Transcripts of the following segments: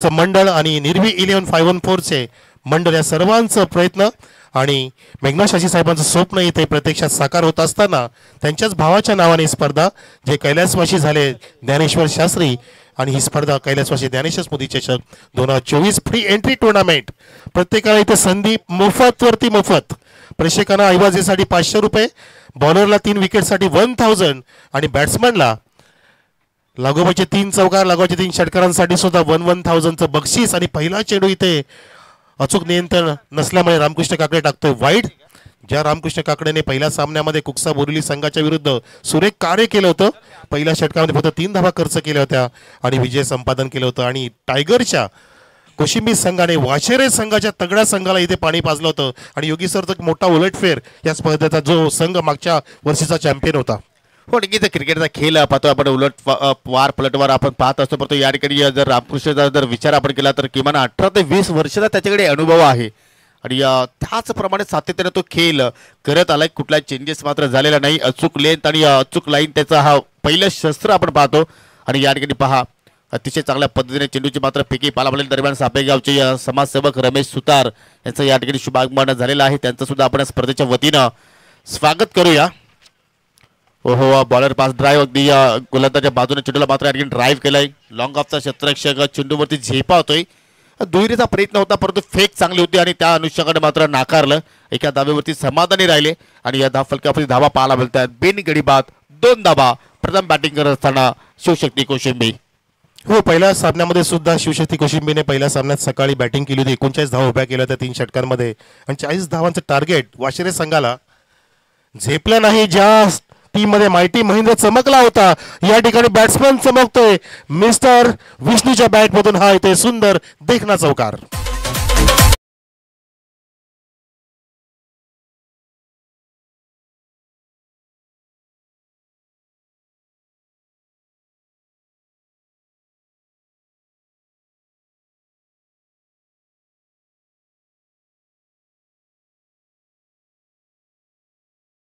मंडळ आणि निर्वी 11-514चे मंडळ या सर्वांचं प्रयत्न आणि मेघना शाशी साहेबांचं स्वप्न इथे प्रत्यक्षात साकार होत असताना त्यांच्याच भावाच्या नावाने स्पर्धा जे कैलासवासी झाले ज्ञानेश्वर शास्त्री आणि ही स्पर्धा कैलासवासी ज्ञानेश्वर स्मृती चषक 2024 फ्री एंट्री टुर्नामेंट प्रत्येकाला इथे संधी मोफत वरती मोफत प्रेक्षकांना ऐवजीसाठी 500 रुपये बॉलरला 3 विकेटसाठी 1000 आणि बॅट्समनला लागोपाचे 3 चौकार लागोपाचे 3 षटकारांसाठी सुद्धा 1000चं बक्षीस आणि पहिला चेंडू इथे अचूक नियंत्रण नसल्यामुळे रामकृष्ण काकडे टाकतोय वाईड ज्या रामकृष्ण काकडेने पहिल्या सामन्यामध्ये कुक्सा बोरिवली संघाच्या विरुद्ध सुरेख कार्य केलं होतं पहिल्या षटकामध्ये फक्त 3 धावा खर्च केल्या होत्या आणि विजय संपादन केलं होतं आणि टायगरच्या कोशिंबी संघाने वाशेरे संघाच्या तगड्या संघाला इथे पाणी पाजलं होतं आणि योगी सरचा मोठा उलटफेर या स्पर्धेचा जो संघ मागच्या वर्षीचा चॅम्पियन होता. हो नक्कीच क्रिकेटचा खेळ पाहतो आपण उलट वार पलटवार आपण पाहत असतो परंतु या ठिकाणी जर रामकृष्णाचा जर विचार आपण केला तर किमान 18 ते 20 वर्षाचा त्याच्याकडे अनुभव आहे आणि त्याचप्रमाणे सातत्याने तो खेळ करत आलाय कुठला चेंजेस मात्र झालेला नाही अचूक लेंथ आणि अचूक लाईन त्याचा हा पहिलं शस्त्र आपण पाहतो आणि या ठिकाणी पहा अतिशय चांगल्या पद्धतीने चेंडूची मात्र फेकी पालापाल्या दरम्यान सापेगावचे समाजसेवक रमेश सुतार यांचं या ठिकाणी शुभागमन झालेलं आहे त्यांचं सुद्धा आपण स्पर्धेच्या वतीनं स्वागत करूया. ओहो बॉलर पास ड्राईव्ह अगदी गोलंदाजाच्या बाजूने चेंडूला मात्र या ठिकाणी ड्राईव्ह केलाय लॉंग ऑफचा क्षेत्ररक्षक चेंडूवरती झेपावतोय दुहेरीचा प्रयत्न होता परंतु फेक चांगली होती आणि त्या अनुषंगाने मात्र नाकारलं एका धावेवरती समाधानी राहिले आणि या धावफलकावरती धावा पाहायला मिळतात बिनगडी बाद 2 धावा प्रथम बॅटिंग करत असताना शिवशक्ती कोशिंबी. हो पहिल्या सामन्यामध्ये सुद्धा शिवशक्ती कोशिंबीने पहिल्या सामन्यात सकाळी बॅटिंग केली होती 39 धावा उभ्या केल्या होत्या 3 षटकांमध्ये आणि 40 धावांचं टार्गेट वाशिरे संघाला झेपलं नाही. ज्या टीम मध्ये माहिती महेंद्र चमकला होता या ठिकाणी बॅट्समन चमकतोय मिस्टर विष्णूच्या बॅट मधून हा इथे सुंदर देखना चौकार.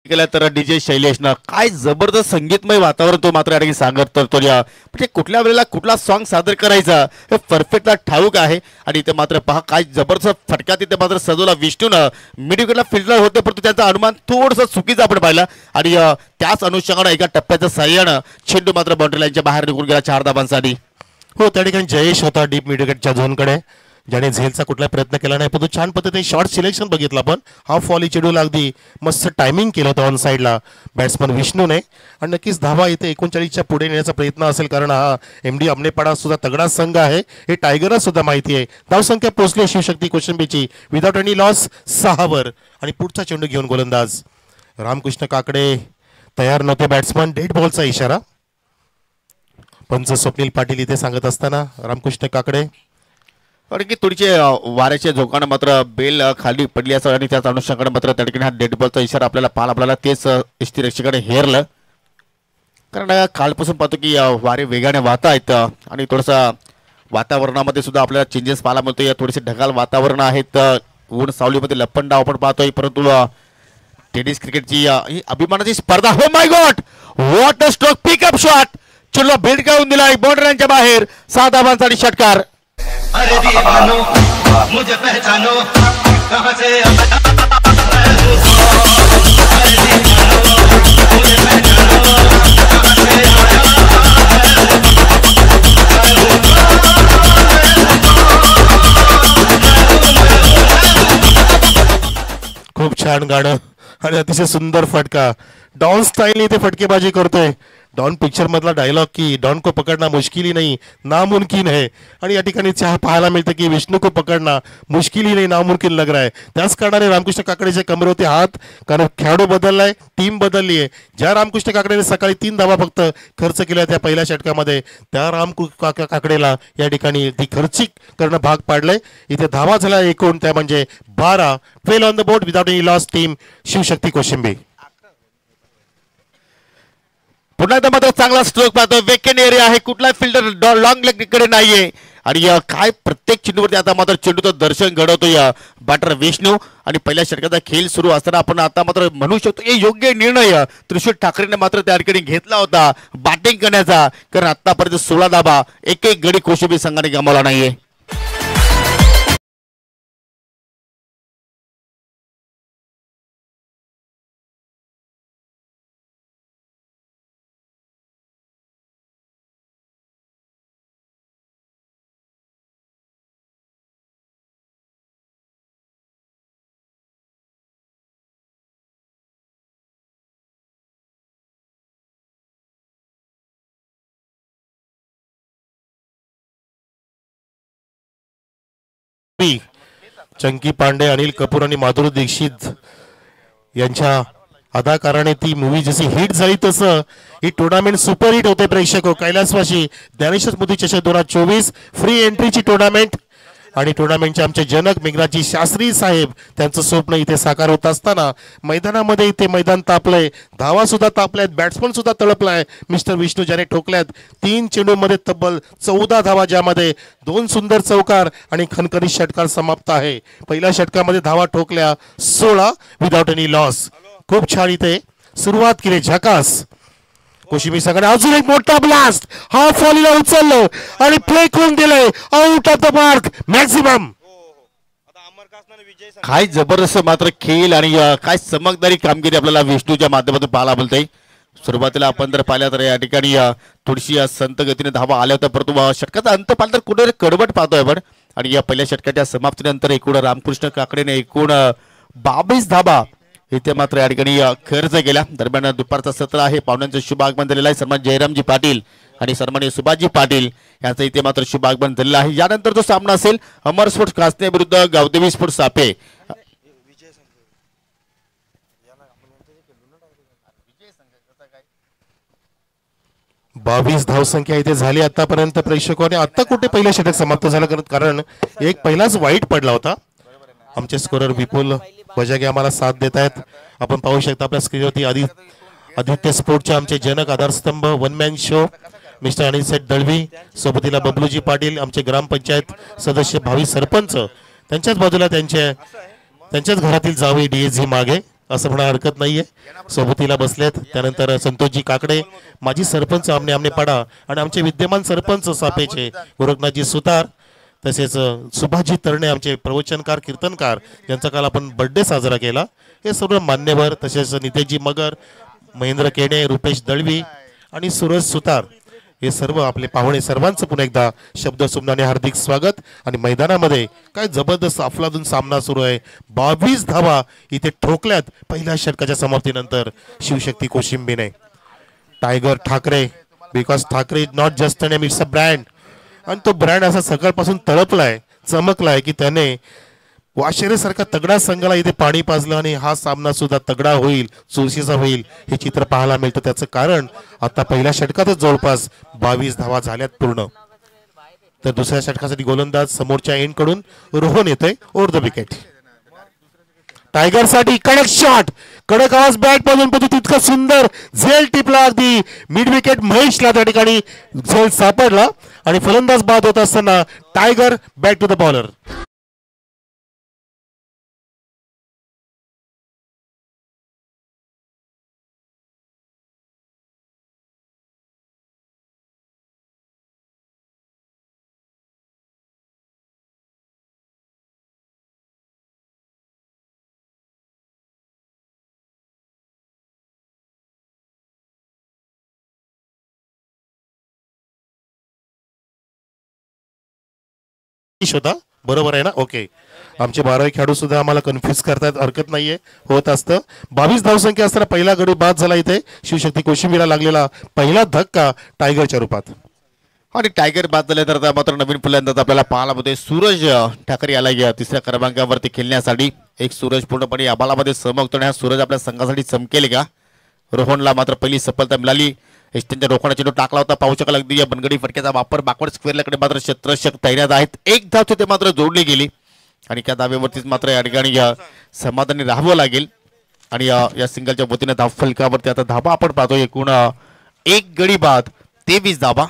केला तर डीजे शैलेशनं काय जबरदस्त संगीतमय वातावरण तो मात्र या ठिकाणी सांगत करतो म्हणजे कुठल्या वेळेला कुठला सॉन्ग सादर करायचा हे परफेक्टला ठाऊक आहे आणि इथे मात्र पहा काय जबरदस्त फटका तिथे मात्र सजवला विष्णूनं मिड विकेटला फिल्डर होते परंतु त्याचा अनुमान थोडंसं चुकीचं आपण पाहिला आणि त्याच अनुषंगाने एका टप्प्याचं सहाय्यानं चेंडू मात्र बाउंड्री लाईनच्या बाहेर निघून गेला 4 धावांसाठी. हो त्या ठिकाणी जयेश होता डीप मिड विकेटच्या झोनकडे ज्याने झेलचा कुठला प्रयत्न केला नाही परंतु छान पद्धतीने शॉर्ट सिलेक्शन बघितलं आपण हाफ वॉली चेडूला अगदी मस्त टायमिंग केलं होतं ऑन साईडला बॅट्समन विष्णूने आणि नक्कीच धावा इथे 39च्या पुढे नेण्याचा प्रयत्न असेल कारण हा MD अमनेपाडा सुद्धा तगडा संघ आहे हे टायगरला सुद्धा माहिती आहे. धावसंख्या पोहोचली शिवशक्ती कोशिंबीची विदाउट एनी लॉस 6 वर आणि पुढचा चेंडू घेऊन गोलंदाज रामकृष्ण काकडे तयार नव्हते बॅट्समन डेड बॉलचा इशारा पंच स्वप्नील पाटील इथे सांगत असताना रामकृष्ण काकडे कारण की थोडीचे वाऱ्याच्या झोकानं मात्र बेल खाली पडली असं आणि त्याच अनुषंगाने मात्र त्या ठिकाणी हा डेड बॉलचा इशारा आपल्याला तेच इष्टिरक्षकाने हेरलं कारण कालपासून पाहतो की वारे वेगाने वाहत आहेत आणि थोडंसं वातावरणामध्ये सुद्धा आपल्याला चेंजेस पाहायला मिळतोय थोडेसे ढगाळ वातावरण आहेत ऊन सावलीमध्ये लपंड डाव आपण पाहतोय परंतु टेनिस क्रिकेटची ही अभिमानाची स्पर्धा हो my God what a stroke pickup shot चलो भेट गाऊन दिला बाउंड्रीच्या बाहेर 6 धावांसाठी षटकार. अरे दीवानो मुझे पहचानो कहां से खूप छान गाणं आणि अतिशय सुंदर फटका डॉन स्टाईल इथे फटकेबाजी करतोय डॉन पिक्चर मधला डायलॉग की डॉन को पकडना मुश्किल ही नहीं नामुमकिन है आणि या ठिकाणी पाहायला मिळतं की विष्णू को पकडना मुश्किल ही नहीं नामुमकिन लग रहा है. त्याच कारणाने रामकृष्ण काकडेच्या कमरेवरती हात कारण खेळाडू बदललाय टीम बदलली आहे. ज्या रामकृष्ण काकडेने सकाळी 3 धावा फक्त खर्च केल्या त्या पहिल्या षटकामध्ये त्या काकडेला या ठिकाणी ती खर्चिक करणं भाग पाडलंय. इथे धावा झाला एकूण त्या म्हणजे 12 12 on the board without any loss team Shivshakti Koshimbi. पुन्हा एकदा मात्र चांगला स्ट्रोक पाहतो वेकेंट एरिया आहे कुठला फिल्डर लॉंग लेग कडे नाहीये आणि काय प्रत्येक चेंडूवरती आता मात्र चेंडूचं दर्शन घडवतोय बॅटर विष्णू आणि पहिल्या षटकाचा खेळ सुरू असताना आपण आता मात्र म्हणू शकतो हे योग्य निर्णय त्रिशूल ठाकरेने मात्र त्या ठिकाणी घेतला होता बॅटिंग करण्याचा कारण आतापर्यंत 16 धावा एक गडी कोशिंबी संघाने गमावला नाहीये. चंकी पांडे, अनिल कपूर आणि माधुरी दीक्षित यांच्या अदाकाराने ती मूवी जशी हिट झाली तसं ही टुर्नामेंट सुपर हिट होते. प्रेक्षक कैलासवासी ज्ञानेश्वर स्मृती चषक 2024 फ्री एंट्रीची टुर्नामेंट आणि टुर्नामेंटचे आमचे जनक मेघराजी शास्त्री साहेब त्यांचं स्वप्न इथे साकार होत असताना मैदानामध्ये इथे मैदान तापलंय, धावा सुद्धा तापल्यात, बॅट्समन सुद्धा तळपलाय. मिस्टर विष्णू ज्याने ठोकल्यात 3 चेंडूमध्ये तब्बल 14 धावा, ज्यामध्ये 2 सुंदर चौकार आणि खणखणीत षटकार समाप्त आहे. पहिल्या षटकामध्ये धावा ठोकल्या 16 विदाउट एनी लॉस. खूप छान इथे सुरुवात केली, झकास. कोशिमी संघाने अजून एक मोठा ब्लास्ट, हाफ व्हॉलीला उचललं आणि फेकून दिलंय out of the mark maximum. काय जबरदस्त मात्र खेळ आणि काय चमकदारी कामगिरी आपल्याला विष्णूच्या माध्यमातून पाहायला मिळते. सुरुवातीला आपण जर पाहिलं तर या ठिकाणी थोडीशी संत गतीने धावा आल्या होत्या, परंतु षटकाचा अंत पाहिलं तर कुठे कडवट पाहतोय आपण. आणि या पहिल्या षटकाच्या समाप्तीनंतर एकूण रामकृष्ण काकडेने एकूण 22 धावा इथे मात्र या ठिकाणी खर्च केला. दरम्यान दुपारचा सत्र आहे, पाहुण्यांचं शुभ आगमन झालेलं आहे. सन्मान जयरामजी पाटील आणि सन्माननीय सुभाषजी पाटील यांचं इथे मात्र शुभ आगमन झालेलं आहे. यानंतर जो सामना असेल अमर स्पोर्ट्स कासने विरुद्ध गावदेवी स्पोर्ट्स सापे. बावीस धावसंख्या इथे झाली आतापर्यंत प्रेक्षकांनी. आता कुठे पहिलं षटक समाप्त झालं, कारण एक पहिलाच वाईट पडला होता. आमचे स्कोरर विपुल बजागे आम्हाला साथ देत आहेत. आपण पाहू शकता आपल्या स्क्रीनवरती आदित्य स्पोर्टचे आमचे जनक आधारस्तंभ one man show mister Anil Seth Dalvi, सोबतीला बबलूजी पाटील आमचे ग्रामपंचायत सदस्य भावी सरपंच, त्यांच्याच बाजूला त्यांच्याच घरातील जावे डीएसजी मागे असं म्हणा हरकत नाहीये, सोबतीला बसलेत. त्यानंतर संतोषजी काकडे माजी सरपंच आमने आमने पाडा आणि आमचे विद्यमान सरपंच सापेचे गोरखनाथजी सुतार, तसेच सुभाषजी तरणे आमचे प्रवचनकार कीर्तनकार ज्यांचा काल आपण बर्थडे साजरा केला. हे सर्व मान्यवर, तसेच नितेशजी मगर, महेंद्र केणे, रुपेश दळवी आणि सूरज सुतार हे सर्व आपले पाहुणे. सर्वांचं पुन्हा एकदा शब्द सुमनाने हार्दिक स्वागत. आणि मैदानामध्ये काय जबरदस्त अफलातून सामना सुरू आहे. 22 धावा इथे ठोकल्यात पहिल्या षटकाच्या समाप्तीनंतर शिवशक्ती कोशिंबीने. Tiger Thackeray, because Thackeray is not just a name, it's a brand. आणि तो ब्रँड असा सकाळपासून तळपलाय, चमकलाय की त्याने वाशेरेसारखा तगडा संघाला इथे पाणी पाजलं आणि हा सामना सुद्धा तगडा होईल, चुरशीचा होईल हे चित्र पाहायला मिळतं. त्याचं कारण आता पहिल्या षटकातच जवळपास 22 धावा झाल्यात पूर्ण. तर दुसऱ्या षटकासाठी गोलंदाज समोरच्या एंड कडून रोहन येतोय ओव्हर द विकेट. टायगर साठी कडक शॉट, कडक आवाज बॅट मधून पण तितकं सुंदर झेल टिपला. अगदी मिड विकेट महेशला त्या ठिकाणी झेल सापडला आणि फलंदाज बाद होत असताना tiger back to the bowler. होता बरोबर आहे ना? ओके. आमचे 12 खेळाडू सुद्धा आम्हाला कन्फ्युज करतात, हरकत नाहीये, होत असतं. 22 धावसंख्या असताना पहिला गडी बाद झाला. इथे शिवशक्ती कोशिंबीरला लागलेला पहिला धक्का टायगरच्या रूपात. आणि टायगर बाद झाले तर मात्र नवीन फलंदाज आपल्याला पाहायला मिळते. सूरज ठाकरे याला या तिसऱ्या क्रमांकावरती खेळण्यासाठी. एक सूरज पूर्णपणे आबालामध्ये चमकतो. हा सूरज आपल्या संघासाठी चमकेल का? रोहनला मात्र पहिली सफलता मिळाली. एस्टनच्या रोखण्याचा चेंडू टाकला होता, पाहू शकाल अगदी या बनगडी फटक्याचा वापर बाकवर्ड स्क्वेअरकडे मात्र क्षेत्ररक्षक तैनात आहेत. एक धाव ते मात्र जोडली गेली आणि त्या धावेवरतीच मात्र या ठिकाणी समाधानी राहावं लागेल. आणि या सिंगलच्या वतीने धाव फलकावरती आता धाबा आपण पाहतो एकूण एक गडी बाद 23 धाबा.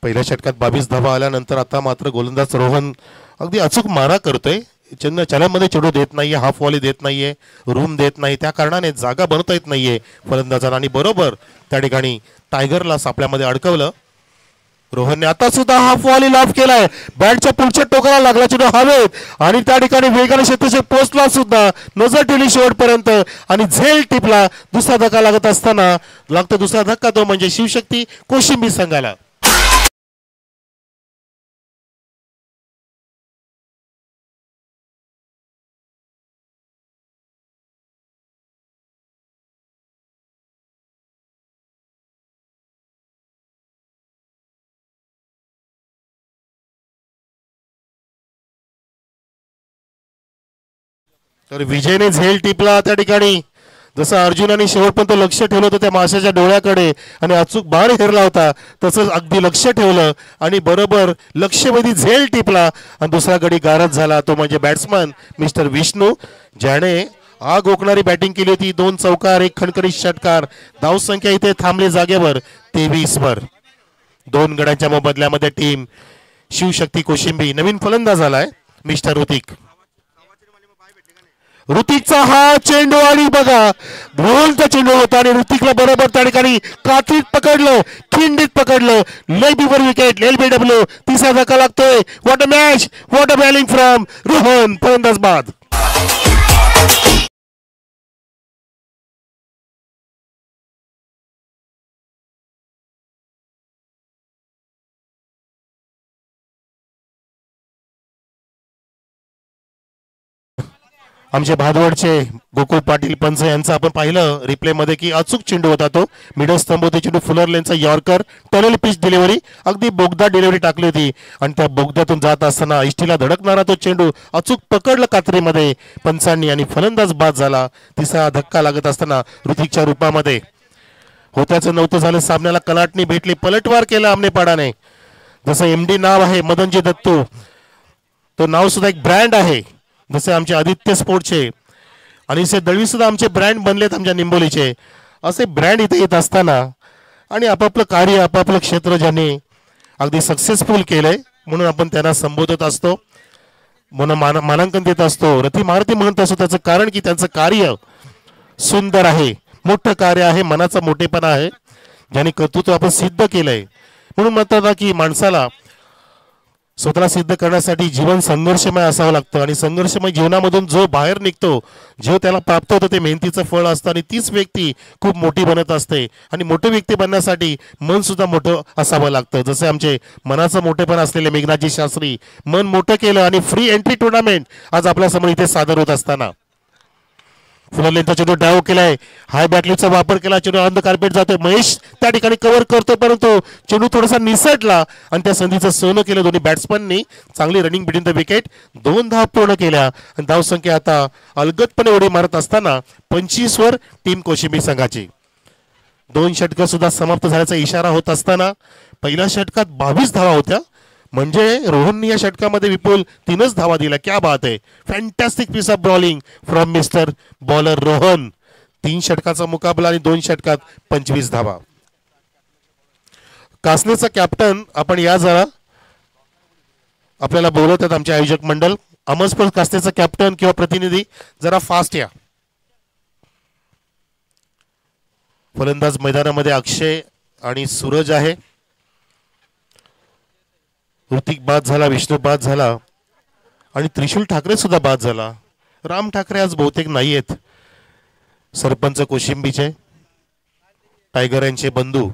पहिल्या षटकात 22 धावा आल्यानंतर आता मात्र गोलंदाज रोहन अगदी अचूक मारा करतोय. चॅनलमध्ये चेंडू देत नाहीये, हाफ वॉली देत नाहीये, रूम देत नाही, त्या कारणाने जागा बनवता येत नाहीये फलंदाजांना. आणि बरोबर त्या ठिकाणी टायगरला सापळ्यामध्ये अडकवलं. रोहनने आता सुद्धा हाफ वॉली लॉफ केलाय, बॅटच्या पुढच्या टोकाला लागला चेंडू हवेत आणि त्या ठिकाणी वेगाने क्षेत्ररक्षक पोहोचला सुद्धा, नजर ठेवली शेवटपर्यंत आणि झेल टिपला. दुसरा धक्का लागत असताना लागतो दुसरा धक्का, तो म्हणजे शिवशक्ती कोशिंबीर संघाला. तर विजयने झेल टिपला त्या ठिकाणी. जसं अर्जुनाने शेवटपर्यंत लक्ष ठेवलं होतं त्या माशाच्या डोळ्याकडे आणि अचूक बाण हेरला होता, तसंच अगदी लक्ष ठेवलं आणि बरोबर लक्षवेधी झेल टिपला आणि दुसरा गडी गारद झाला. तो म्हणजे बॅट्समन मिस्टर विष्णू, ज्याने आग ओकणारी बॅटिंग केली होती. 2 चौकार 1 खणखणीत षटकार. धावसंख्या इथे थांबली जागेवर 23 वर. 2 गड्यांच्या मोबदल्यामध्ये टीम शिवशक्ती कोशिंबी. नवीन फलंदाज आलाय मिस्टर ऋतिक. ऋतिकचा हा चेंडू आणि बघा रोहनचा चेंडू होता आणि ऋतिकला बरोबर त्या ठिकाणी कात्रीत पकडलं, खिंडीत पकडलं. Leg before wicket LBW. तिसरा धक्का लागतोय. What a match, what a bowling from Rohan. फलंदाज बाद. आमचे भादवडचे गोकुळ पाटील पंच यांचं आपण पाहिलं रिप्ले मध्ये की अचूक चेंडू होता तो. मिडल स्तंभ होते चेंडू. फुलर लेनचा यॉर्कर टनल पिच डिलिव्हरी, अगदी बोगदा डिलिव्हरी टाकली होती आणि त्या बोगद्यातून जात असताना इष्टीला धडकणारा तो चेंडू अचूक पकडलं कात्रीमध्ये पंचांनी आणि फलंदाज बाद झाला. तिसरा धक्का लागत असताना ऋतिकच्या रूपामध्ये होत्याचं नव्हतं झालं. सामन्याला कलाटणी भेटली, पलटवार केला आमनेपाडाने. जसं MD नाव आहे मदनजी दत्तू, तो नाव सुद्धा एक ब्रँड आहे. जसे आमचे आदित्य स्पोर्टचे आणि दळवी सुद्धा आमचे ब्रँड बनलेत आमच्या निंबोलीचे. असे ब्रँड इथे येत असताना आणि आपापलं कार्य आपापलं क्षेत्र ज्यांनी अगदी सक्सेसफुल केलंय म्हणून आपण त्यांना संबोधत असतो, म्हणून मानांकन देत असतो, रथी महारथी म्हणत असतो. त्याचं कारण की त्यांचं कार्य सुंदर आहे, मोठं कार्य आहे, मनाचा मोठेपणा आहे, ज्यांनी कर्तृत्व आपण सिद्ध केलंय. म्हणून म्हणतात ना की माणसाला स्वतःला सिद्ध करण्यासाठी जीवन संघर्षमय असावं लागतं आणि संघर्षमय जीवनामधून जो बाहेर निघतो, जो त्याला प्राप्त होतं ते मेहनतीचं फळ असतं आणि तीच व्यक्ती खूप मोठी बनत असते. आणि मोठी व्यक्ती बनण्यासाठी मन सुद्धा मोठं असावं लागतं. जसे आमचे मनाचं मोठेपण असलेले मेघनाथजी शास्त्री मन मोठं केलं आणि फ्री एंट्री टुर्नामेंट आज आपल्यासमोर इथे सादर होत असताना फुलरलेनचा चेंडू डाव केलाय, हाय बॅटलीचा वापर केला, चेंडू ऑन द कार्पेट जातोय. महेश त्या ठिकाणी कव्हर करतो परंतु चेंडू थोडासा निसटला आणि त्या संधीचं सोनं केलं दोन्ही बॅट्समननी. चांगली रनिंग बिटवीन द विकेट. 2 धावा पूर्ण केल्या आणि धावसंख्या आता अलगदपणे उडी मारत असताना 25 वर टीम कोशिंबी संघाची. 2 षटकं सुद्धा समाप्त झाल्याचा इशारा होत असताना पहिल्या षटकात 22 धावा होत्या, म्हणजे रोहननी या षटकामध्ये विपुल 3च धावा दिल्या. क्या बात आहे. Fantastic piece of bowling from mister bowler Rohan. 3 षटकाचा मुकाबला आणि 2 षटकात 25 धावा. कासनेचा कॅप्टन आपण या जरा आपल्याला बोलवतात आमचे आयोजक मंडळ. अमरस्पर कासनेचा कॅप्टन किंवा प्रतिनिधी जरा फास्ट या. फलंदाज मैदानामध्ये अक्षय आणि सूरज आहे. ऋतिक बाद झाला, विष्णू बाद झाला आणि त्रिशूल ठाकरे सुद्धा बाद झाला. राम ठाकरे आज बहुतेक नाही आहेत. सरपंच कोशिंबीचे, टायगर यांचे बंधू.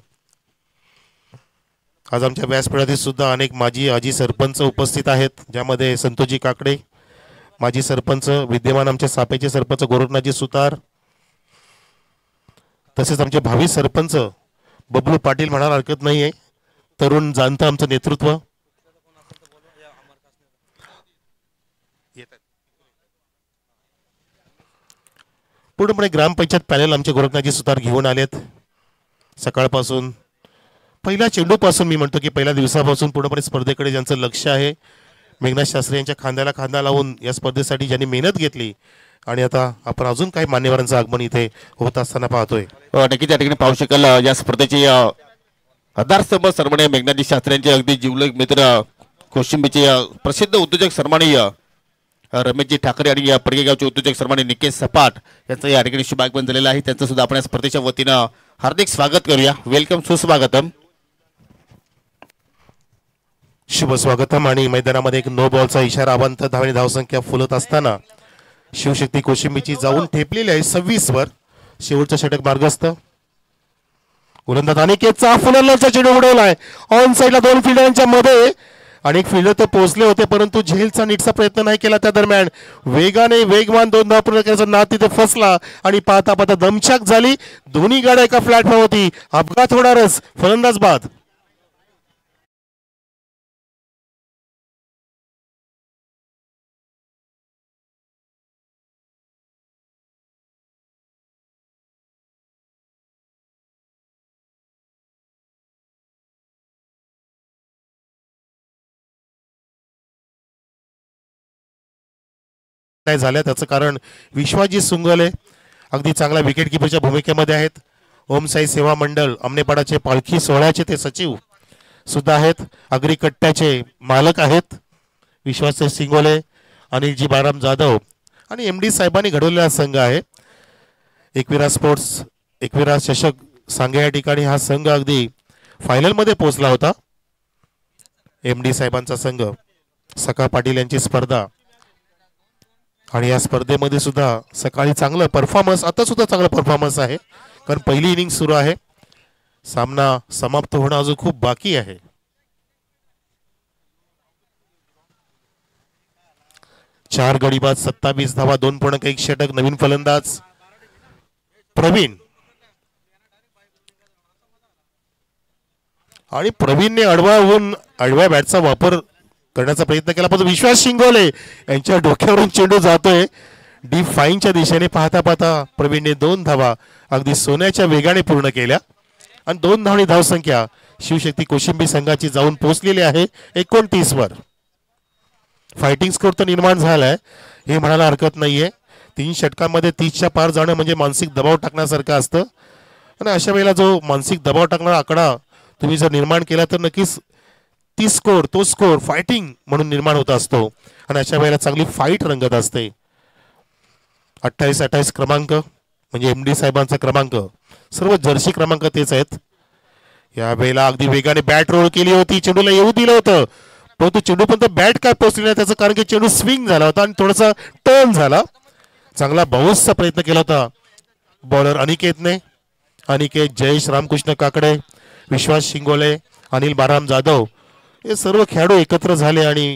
आज आमच्या व्यासपीठातील सुद्धा अनेक माजी आजी सरपंच उपस्थित आहेत, ज्यामध्ये संतोषजी काकडे माजी सरपंच, विद्यमान आमचे सापेचे सरपंच गोरखनाथजी सुतार, तसेच आमचे भावी सरपंच बबलू पाटील म्हणायला हरकत नाहीये. तरुण जाणतं आमचं नेतृत्व. पूर्णपणे ग्रामपंचायत पॅनल आमचे गोरखनाथजी सुतार घेऊन आलेत. सकाळपासून पहिल्या चेंडूपासून मी म्हणतो की पहिल्या दिवसापासून पूर्णपणे स्पर्धेकडे ज्यांचं लक्ष आहे, मेघनाथ शास्त्री यांच्या खांद्याला खांदा लावून या स्पर्धेसाठी ज्यांनी मेहनत घेतली आणि आता आपण अजून काही मान्यवरांचं आगमन इथे होत असताना पाहतोय. नक्की त्या ठिकाणी पाहू शकाल या स्पर्धेची आधारस्तंभ सन्माननीय मेघनाथजी शास्त्री यांचे अगदी जिवलग मित्र कोशिंबीचे प्रसिद्ध उद्योजक सन्माननीय रमेशजी ठाकरे आणि या पडगेगावचे उद्योजक सन्माननीय निकेश सपाट यांचं या ठिकाणी शुभागमन झालेलं आहे. त्यांचं सुद्धा आपण या स्पर्धेच्या वतीनं हार्दिक स्वागत करूया. वेलकम, सुस्वागतम. शुभ स्वागतम. आणि मैदानामध्ये एक नो बॉलचा इशारा. अवांतर धावणी धावसंख्या फुलत असताना शिवशक्ती कोशिंबीची जाऊन ठेपलेली आहे 26 वर. शेवटचं षटक मार्गस्थ. गोलंदाज अनिकेतचा फुलरचा चेंडू उडवलाय ऑन साईडला 2 फिल्डरांच्या मध्ये. अनेक फिल्डर तर पोहोचले होते परंतु झेलचा नीटचा प्रयत्न नाही केला. त्या दरम्यान वेगाने वेगवान 2 धावा पूर्ण करण्याचा नाद तिथे फसला आणि पाहता पाहता दमछाक झाली. दोन्ही गाड्या एका प्लॅटफॉर्म होती. अपघात होणारच. फलंदाज बाद. नाही झाल्या. त्याचं कारण विश्वाजी सुंगले अगदी चांगल्या विकेट किपरच्या भूमिकेमध्ये आहेत. ओम साई सेवा मंडळ अमनेपाडाचे पालखी सोहळ्याचे ते सचिव सुद्धा आहेत. अग्री कट्ट्याचे मालक आहेत विश्वास सिंगोले, अनिलजी बाराम जाधव आणि MD साहेबांनी घडवलेला संघ आहे. एकविरा स्पोर्ट्स एकविरा चषक सांगे या ठिकाणी हा संघ अगदी फायनलमध्ये पोहोचला होता. MD साहेबांचा संघ सका पाटील यांची स्पर्धा आणि या स्पर्धेमध्ये सुद्धा सकाळी चांगलं परफॉर्मन्स, आता सुद्धा चांगला परफॉर्मन्स आहे कारण पहिली इनिंग सुरू आहे. सामना समाप्त होणं अजून खूप बाकी आहे. चार गडी बाद 27 धावा 2.1 षटक. नवीन फलंदाज प्रवीण आणि प्रवीणने आडव्या बॅटचा वापर करण्याचा प्रयत्न केला पण विश्वास शिंगोले यांच्या डोक्यावरून चेंडू जातोय डी फाईनच्या दिशेने. पाहता पाहता प्रवीणने 2 धावा अगदी सोन्याच्या वेगाने पूर्ण केल्या आणि 2 धावणी धावसंख्या शिवशक्ती कोशिंबी संघाची जाऊन पोहोचलेली आहे 29 वर. फायटिंग स्कोर तर निर्माण झालाय हे म्हणायला हरकत नाहीये. 3 षटकांमध्ये 30च्या पार जाणं म्हणजे मानसिक दबाव टाकण्यासारखं असतं आणि अशा वेळेला जो मानसिक दबाव टाकणारा आकडा तुम्ही जर निर्माण केला तर नक्कीच तो स्कोर फायटिंग म्हणून निर्माण होत असतो आणि अशा वेळेला चांगली फाईट रंगत असते. 28-28 क्रमांक म्हणजे MD साहेबांचा क्रमांक, सर्व जर्सी क्रमांक तेच आहेत. या वेळेला अगदी वेगाने बॅट रोल केली होती, चेंडूला येऊ दिलं होतं परंतु चेंडू पण बॅट काय पोहोचली नाही त्याचं कारण की चेंडू स्विंग झाला होता आणि थोडासा टर्न झाला. चांगला बाउन्सचा प्रयत्न केला होता बॉलर अनिकेतने. अनिकेत, जयेश रामकृष्ण काकडे, विश्वास शिंगोले, अनिल बाराम जाधव हे सर्व खेळाडू एकत्र झाले आणि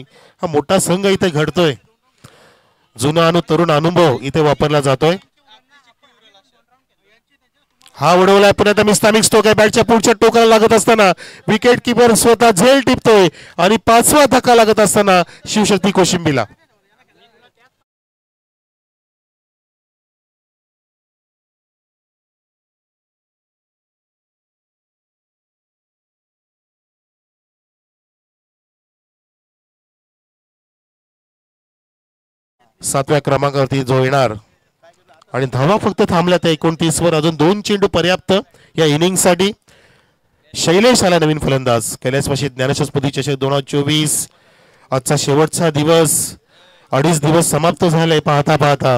हा मोठा संघ इथे घडतोय. जुना तरुण अनुभव इथे वापरला जातोय. हा उडवलाय पुन्हा मिस्तामिक स्टोक आहे. बॅटच्या पुढच्या टोकाला लागत असताना विकेट किपर स्वतः झेल टिपतोय आणि 5वा धक्का लागत असताना शिवशक्ती कोशिंबीला. सातव्या क्रमांकावरती जो येणार आणि धावा फक्त थांबल्या त्या 29 वर. अजून 2 चेंडू पर्याप्त या इनिंग साठी. शैलेश आला नवीन फलंदाज. कैलासवासी ज्ञानशस्पती चषक 2024 आजचा शेवटचा दिवस. 2.5 दिवस समाप्त झाले पाहता पाहता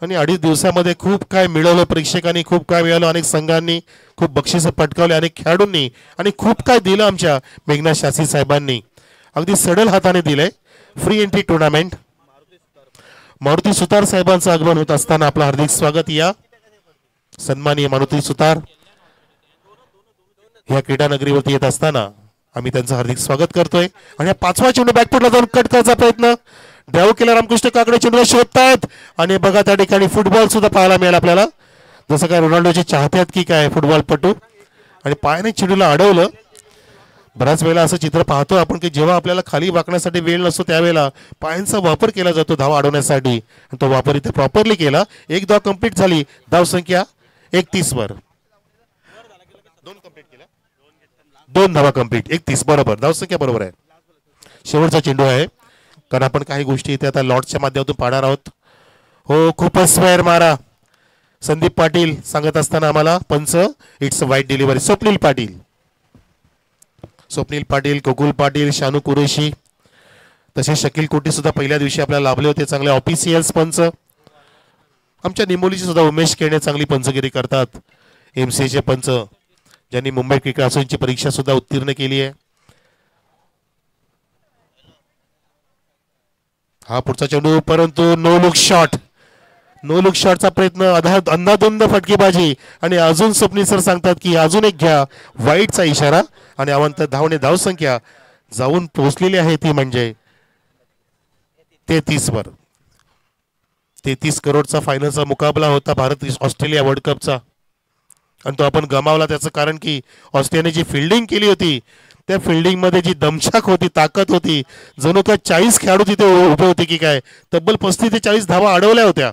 आणि 2.5 दिवसामध्ये खूप काय मिळवलं प्रेक्षकांनी, खूप काय मिळालं. अनेक संघांनी खूप बक्षिसं पटकावले, अनेक खेळाडूंनी आणि खूप काय दिलं आमच्या मेघनाथ शास्त्री साहेबांनी. अगदी सडल हाताने दिलंय. Free entry tournament. Maruti Sutar साहेबांचं आगमन होत असताना आपलं हार्दिक स्वागत. या सन्माननीय मारुती सुतार या क्रीडा नगरीवरती येत असताना आम्ही त्यांचं हार्दिक स्वागत करतोय. आणि हा 5वा चेंडू बॅकफुटला जाऊन कट करायचा प्रयत्न ड्राईव्ह केला. रामकृष्ण काकडे चेंडूला शोधतायत आणि बघा त्या ठिकाणी फुटबॉल सुद्धा पाहायला मिळेल आपल्याला. जसं काय रोनाल्डोचे चाहते आहेत की काय फुटबॉलपटू आणि पायाने चेंडूला अडवलं. बऱ्याच वेळेला असं चित्र पाहतो आपण की जेव्हा आपल्याला खाली वाकण्यासाठी वेळ नसतो त्यावेळेला पायांचा वापर केला जातो धावा अडवण्यासाठी आणि तो वापर इथे प्रॉपरली केला. 1 धाव कंप्लीट झाली. धाव संख्या 31 वर. 2 धावा कंप्लीट 31 बरोबर. धाव संख्या बरोबर आहे. शेवटचा चेंडू आहे कारण आपण काही गोष्टी इथे आता लॉर्ड्सच्या माध्यमातून पाहणार आहोत. हो खूपच स्क्वेअर मारा संदीप पाटील सांगत असताना आम्हाला पंच इट्स वाईट डिलिव्हरी. स्वप्नील पाटील, गोकुल पाटील, शानू कुरेशी तसेच शकील कोटी सुद्धा पहिल्या दिवशी आपल्याला लाभले होते. चांगले ऑफिशियल्स पंच. आमच्या निंबोलीची सुद्धा उमेश केणे चांगली पंचगिरी करतात. MCAचे पंच ज्यांनी मुंबई क्रिकेट असोसिएशनची परीक्षा सुद्धा उत्तीर्ण केली आहे. हा पुढचा चेंडू परंतु नो लुक शॉटचा प्रयत्न. अंधाधुंद फटकेबाजी आणि अजून स्वप्नील सर सांगतात की अजून एक घ्या. वाईटचा इशारा आणि अवंत धावणे धाव संख्या जाऊन पोहोचलेली आहे ती म्हणजे 33 वर. 33 करोडचा फायनलचा मुकाबला होता भारत ऑस्ट्रेलिया वर्ल्ड कपचा आणि तो आपण गमावला. त्याचं कारण की ऑस्ट्रेलियाने जी फिल्डिंग केली होती त्या फिल्डिंग मध्ये जी दमछाक होती, ताकद होती, जणू काय 40 खेळाडू तिथे उभे होते की काय. तब्बल 35 ते 40 धावा अडवल्या होत्या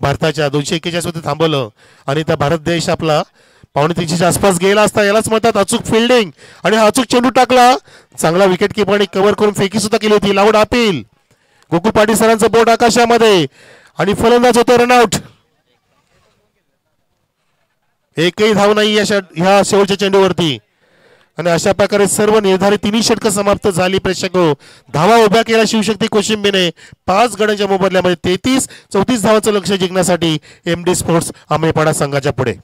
भारताच्या. 241 मध्ये थांबवलं आणि त्या भारत देश आपला 2.5 आसपास गेला असता. यालाच म्हणतात अचूक फिल्डिंग आणि हा अचूक चेंडू टाकला. चांगला विकेट किपरने कव्हर करून फेकी सुद्धा केली होती. लाऊड अपील गोकुळ पाटील सरांचं बोट आकाशामध्ये आणि फलंदाज होतो रनआउट. एकही धाव नाही ह्या शेवटच्या चेंडूवरती आणि अशा प्रकारे सर्व निर्धारित तिन्ही षटकं समाप्त झाली. प्रेक्षक धावा उभ्या केल्या शिवशक्ती कोशिंबीने 5 गड्यांच्या मोबदल्यामध्ये 33-34 धावांचं लक्ष जिंकण्यासाठी एमडी स्पोर्ट्स आंबेपाडा संघाच्या पुढे.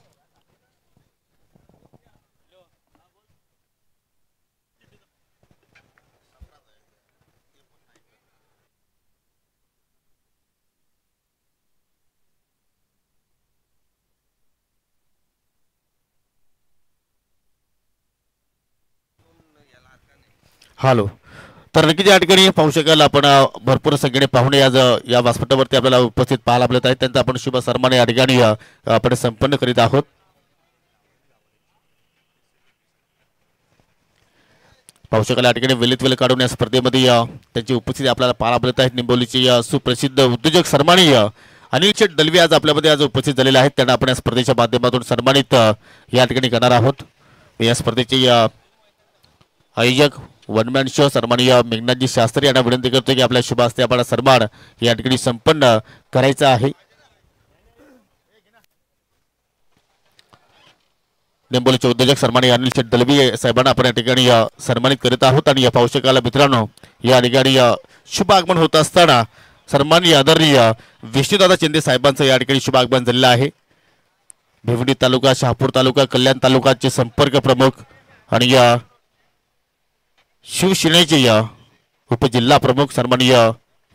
हॅलो. तर नक्कीच या ठिकाणी पाहू शकाल आपण भरपूर संख्येने पाहुणे आज या व्यासपीठावरती आपल्याला उपस्थित पाहायला मिळत आहेत. त्यांचा आपण शुभ सन्मान या ठिकाणी आपण संपन्न करीत आहोत. पाहू शकाल या ठिकाणी वेलीत वेल काढून या स्पर्धेमध्ये त्यांची उपस्थिती आपल्याला पाहायला मिळत आहेत. निंबोलीचे सुप्रसिद्ध उद्योजक सन्माननीय अनिल शेठ दलवी आज आपल्यामध्ये आज उपस्थित झालेले आहेत. त्यांना आपण या स्पर्धेच्या माध्यमातून सन्मानित या ठिकाणी करणार आहोत. या स्पर्धेचे आयोजक वनमॅन शो सन्माननीय मेघनाथजी शास्त्री यांना विनंती करतो की आपल्या शुभ हस्ते आपला सन्मान या ठिकाणी संपन्न करायचा आहे. निंबोलीचे उद्योजक सन्माननीय अनिल शेठ दलवी साहेबांना आपण या ठिकाणी सन्मानित करीत आहोत. आणि या पावसाकाला मित्रांनो या ठिकाणी शुभ आगमन होत असताना सन्माननीय आदरणीय विष्णुदादा शिंदे साहेबांचं या ठिकाणी शुभ आगमन झालेलं आहे. भिवंडी तालुका, शहापूर तालुका, कल्याण तालुक्याचे संपर्क प्रमुख आणि शिवसेनेचे उपजिल्हा प्रमुख सन्माननीय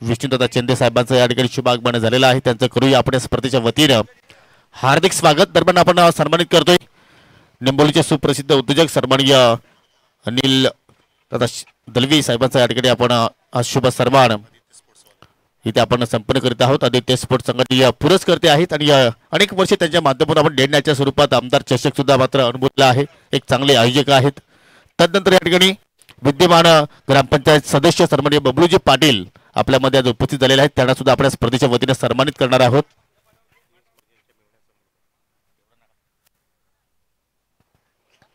विष्णुदादा शिंदे साहेबांचं या ठिकाणी शुभ आगमन झालेलं आहे. त्यांचं करूया आपण या स्पर्धेच्या वतीनं हार्दिक स्वागत. दरम्यान आपण सन्मानित करतोय निंबोलीचे सुप्रसिद्ध उद्योजक सन्माननीय अनिल दादा दलवी साहेबांचा या ठिकाणी आपण शुभ सन्मान इथे आपण संपन्न करीत आहोत. आदित्य स्पोर्ट्स संघाचे पुरस्कर्ते आहेत आणि अनेक वर्षे त्यांच्या माध्यमातून आपण देण्याच्या स्वरूपात आमदार चषक सुद्धा मात्र अनुभवला आहे. एक चांगले आयोजक आहेत. तदनंतर या ठिकाणी विद्यमान ग्रामपंचायत सदस्य सन्माननीय बबलूजी पाटील आपल्यामध्ये आज उपस्थित झालेले आहेत. त्यांना सुद्धा आपण स्पर्धेच्या वतीने सन्मानित करणार आहोत.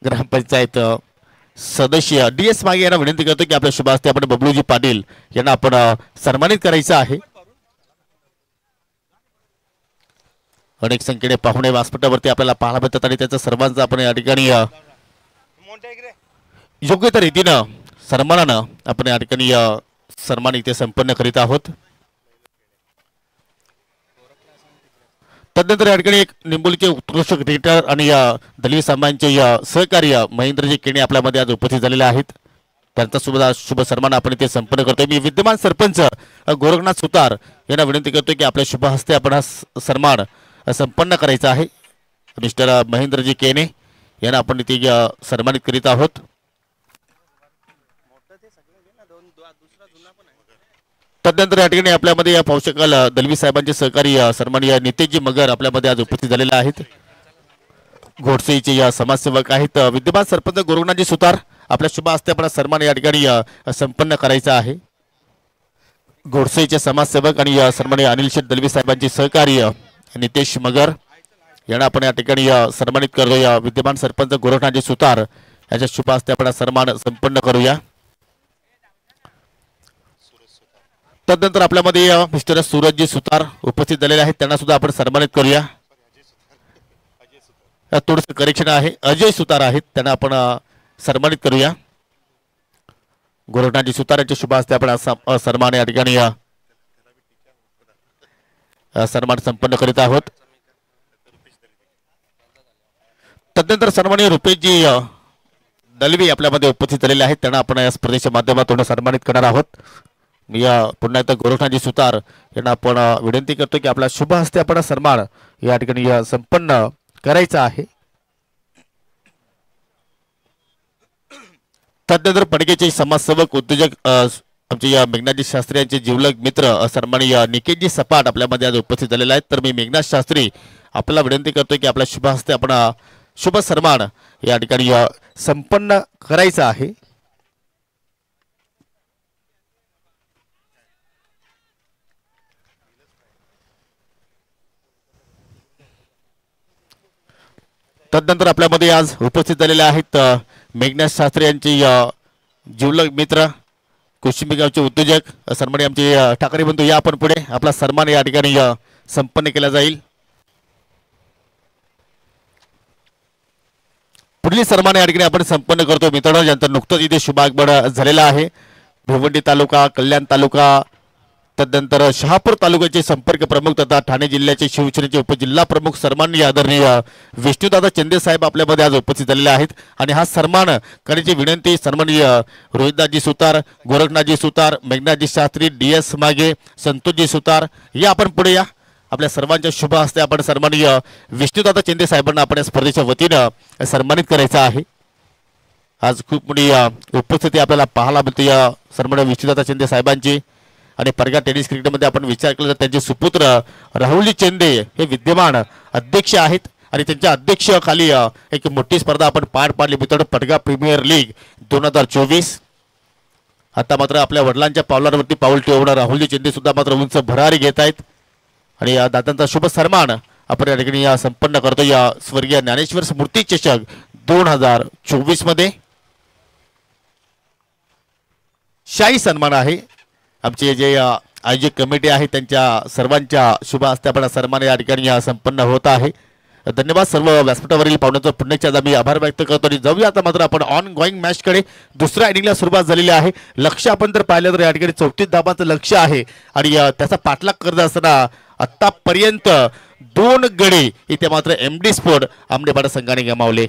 ग्रामपंचायत सदस्य DS मागे यांना विनंती करतो की आपल्या शुभ हस्ते आपण बबलूजी पाटील यांना आपण सन्मानित करायचं आहे. अनेक संख्येने पाहुणे व्यासपीठावरती आपल्याला पाहायला मिळतात आणि त्याचा सर्वांचा आपण या ठिकाणी योग्य त्या रीतीनं सन्मानानं आपण या ठिकाणी सन्मान इथे संपन्न करीत आहोत. तदनंतर या ठिकाणी एक निंबोलीचे उत्कृष्ट क्रिकेटर आणि दलवी साहेबांचे सहकार्य महेंद्रजी केणे आपल्यामध्ये आज उपस्थित झालेले आहेत. त्यांचा सुद्धा शुभ सन्मान आपण इथे संपन्न करतोय. मी विद्यमान सरपंच गोरखनाथ सुतार यांना विनंती करतोय की आपल्या शुभ हस्ते आपण हा सन्मान संपन्न करायचा आहे. मिस्टर महेंद्रजी केणे यांना आपण इथे सन्मानित करीत आहोत. तदनंतर या ठिकाणी आपल्यामध्ये या पावसाकाल दलवी साहेबांचे सहकारी सन्माननीय नितेशजी मगर आपल्यामध्ये आज उपस्थित झालेले आहेत. घोडसेचे या समाजसेवक आहेत. विद्यमान सरपंच गोरखनाथजी सुतार आपल्या शुभ हस्ते आपण सन्मान या ठिकाणी संपन्न करायचा आहे. घोडसेचे समाजसेवक आणि सन्माननीय अनिल शेठ दलवी साहेबांचे सहकारी नितेश मगर यांना आपण या ठिकाणी सन्मानित करूया. विद्यमान सरपंच गोरखनाथजी सुतार याच्या शुभ हस्ते आपण सन्मान संपन्न करूया. तदनंतर आपल्यामध्ये मिस्टर सूरजजी सुतार उपस्थित झालेले आहेत. त्यांना सुद्धा आपण सन्मानित करूया. थोडंसं करेक्शन आहे, अजय सुतार आहेत. त्यांना आपण सन्मानित करूया. गोरखनाथजी सुतार यांच्या शुभ हस्ते आपण सन्मान या ठिकाणी सन्मान संपन्न करीत आहोत. तदनंतर सन्माननीय रुपेशजी दलवी आपल्यामध्ये उपस्थित झालेले आहेत. त्यांना आपण या स्पर्धेच्या माध्यमातून सन्मानित करणार आहोत. मी पुन्हा एकदा गोरखनाथजी सुतार यांना आपण विनंती करतो की आपल्या शुभ हस्ते आपण सन्मान या ठिकाणी संपन्न करायचा आहे. तदनंतर पडकेचे समाजसेवक उद्योजक आमचे या मेघनाथजी शास्त्री यांचे जिवलग मित्र सन्माननीय निकेशजी सपाट आपल्यामध्ये आज उपस्थित झालेले आहेत. तर मी मेघनाथ शास्त्री आपल्याला विनंती करतोय की आपल्या शुभ हस्ते आपण शुभ सन्मान या ठिकाणी संपन्न करायचा आहे. तदनंतर आपल्यामध्ये आज उपस्थित झालेले आहेत मेघनाथ शास्त्री यांचे जिवलग मित्र कोशिंबी गावचे उद्योजक सन्माननीय आमचे ठाकरे बंधू या आपण पुढे आपला सन्मान या ठिकाणी संपन्न केला जाईल. पुढील सन्मान या ठिकाणी आपण संपन्न करतो मित्रांनो, ज्यांचा नुकतंच इथे शुभागमन झालेला आहे. भिवंडी तालुका, कल्याण तालुका, तदनंतर शहापूर तालुक्याचे संपर्क प्रमुख तथा ठाणे जिल्ह्याचे शिवसेनेचे उपजिल्हा प्रमुख सन्माननीय आदरणीय विष्णुदादा चंदे साहेब आपल्यामध्ये आज उपस्थित झालेले आहेत. आणि हा सन्मान करण्याची विनंती सन्माननीय रोहितदासजी सुतार, गोरखनाथजी सुतार, मेघनाथजी शास्त्री, DS मागे, संतोषजी सुतार या आपण पुढे या. आपल्या सर्वांच्या शुभ हस्ते आपण सन्माननीय विष्णुदादा चंदे साहेबांना आपण या स्पर्धेच्या वतीनं सन्मानित करायचं आहे. आज खूप मोठी उपस्थिती आपल्याला पाहायला मिळते या सन्माननीय विष्णुदादा चंदे साहेबांची. आणि परगा टेनिस क्रिकेटमध्ये आपण विचार केला तर त्यांचे सुपुत्र राहुलजी चंदे हे विद्यमान अध्यक्ष आहेत. आणि त्यांच्या अध्यक्षाखाली एक मोठी स्पर्धा आपण पार पाडली मित्रांनो, परगा प्रीमियर लीग 2024. आता मात्र आपल्या वडिलांच्या पावलांवरती पाऊल ठेवून राहुलजी चंदे सुद्धा मात्र उंच भरारी घेत आहेत. आणि या दादांचा शुभ सन्मान आपण या ठिकाणी संपन्न करतो या स्वर्गीय ज्ञानेश्वर स्मृती चषक 2024 मध्ये. शाही सन्मान आहे. आमचे जे आयोजक कमिटी आहे त्यांच्या सर्वांच्या शुभ हस्ते आपण सन्मान या ठिकाणी संपन्न होत आहे. धन्यवाद सर्व व्यासपीठावरील पाहुण्यांचं पुन्हा एकदा मी आभार व्यक्त करतो. आणि जाऊया आता मात्र आपण ऑन गोईंग मॅचकडे. दुसऱ्या इनिंगला सुरुवात झालेली आहे. लक्ष आपण जर पाहिलं तर या ठिकाणी 34 धावांचं लक्ष आहे. आणि त्याचा पाठलाग करत असताना आतापर्यंत 2 गडी इथे मात्र MD स्पोर्ट आमनेपाडा संघाने गमावले.